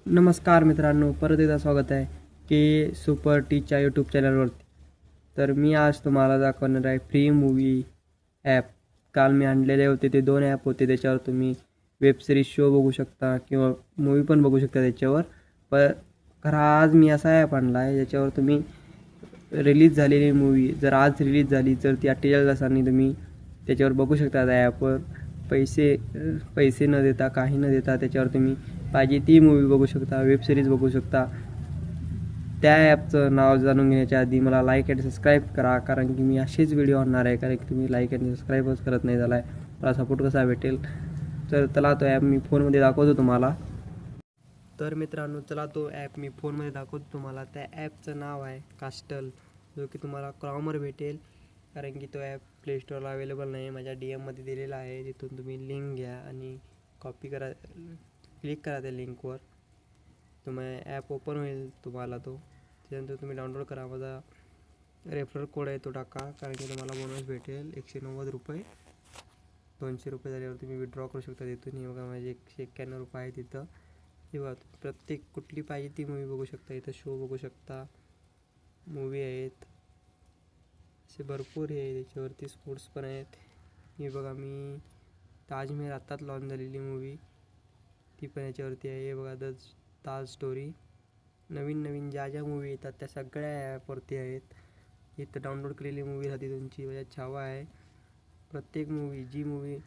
नमस्कार मित्रांनो, परत एकदा स्वागत आहे के सुपर टीच्या यूट्यूब चॅनलवरती. तर मी आज तुम्हाला दाखवणार आहे फ्री मूवी ॲप. काल मी आणलेले होते ते 2 ॲप होते. त्याच्यावर तुम्ही वेब सिरीज शो बघू शकता किंवा मूवी पण बघू शकता त्याच्यावर. पण खरं आज मी असा ॲप आणला आहे ज्याच्यावर तुम्ही रिलीज झालेली मूवी जर आज रिलीज झाली तर ती 48 तासांनी तुम्ही त्याच्यावर बघू शकता. त्या ॲपवर पैसे पैसे न देता काही न देता त्याच्यावर तुम्ही पाहिजे ती मूवी बघू शकता, वेब सिरीज बघू शकता. त्या ॲपचं नाव जाणून घेण्याच्या आधी मला लाईक आणि सबस्क्राईब करा, कारण की मी असेच व्हिडिओ आणणार आहे. कारण की तुम्ही लाईक आणि सबस्क्राईबच करत नाही झाला आहे, मला सपोर्ट कसा भेटेल. तर चला तो ॲप मी फोनमध्ये दाखवतो तुम्हाला. तर मित्रांनो, चला तो ॲप मी फोनमध्ये दाखवतो तुम्हाला. त्या ॲपचं नाव आहे कास्टल, जो की तुम्हाला क्रोमवर भेटेल. कारण की तो ॲप प्ले स्टोअरला अवेलेबल नाही आहे. माझ्या डी एममध्ये दिलेला आहे. तिथून तुम्ही लिंक घ्या आणि कॉपी करा, क्लिक करा त्या लिंकवर. तुम्ही ॲप ओपन होईल तुम्हाला तो. त्याच्यानंतर तुम्ही डाउनलोड करा. माझा रेफरल कोड आहे तो टाका, कारण की तुम्हाला बोनस भेटेल 190 रुपये. 200 रुपये झाल्यावर तुम्ही विड्रॉ करू शकता तिथून. हे बघा माझे 191 रुपये आहे तिथं. हे बघा, प्रत्येक कुठली पाहिजे ती मूवी बघू शकता. इथं शो बघू शकता, मूवी आहेत असे भरपूर आहे. त्याच्यावरती स्पोर्ट्स पण आहेत. हे बघा, मी ताजमहल आत्ताच लॉन्च झालेली मूवी ती पण याच्यावरती आहे. हे बघा, ताज स्टोरी. नवीन ज्या मूवी येतात त्या सगळ्या ॲपवरती आहेत. इथं डाउनलोड केलेली मूवी राहते तुमची, म्हणजे छावा आहे. प्रत्येक मूवी जी मूवी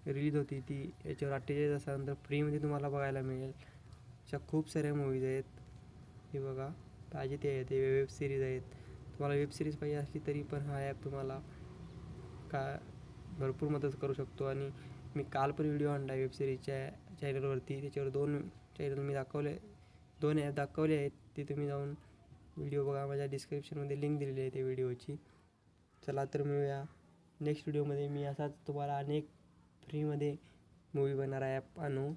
रिलीज होती ती याच्यावर 48 तासानंतर फ्रीमध्ये तुम्हाला बघायला मिळेल. अशा खूप साऱ्या मूवीज आहेत. हे बघा, पाहिजे ते आहेत. ते वेब सिरीज आहेत. तुम्हाला वेब सिरीज पाहिजे असली तरी पण हा ॲप तुम्हाला का भरपूर मदत करू शकतो. आणि मी काल पण व्हिडिओ आणला वेब सिरीजच्या चॅनलवरती. त्याच्यावर 2 चॅनल मी दाखवले, 2 ॲप दाखवले आहेत. ते तुम्ही जाऊन व्हिडिओ बघा. माझ्या डिस्क्रिप्शनमध्ये लिंक दिलेली आहे त्या व्हिडिओची. चला तर मिळूया नेक्स्ट व्हिडिओमध्ये. मी असाच तुम्हाला अनेक फ्रीमध्ये मूवी बनणारा ॲप आणू.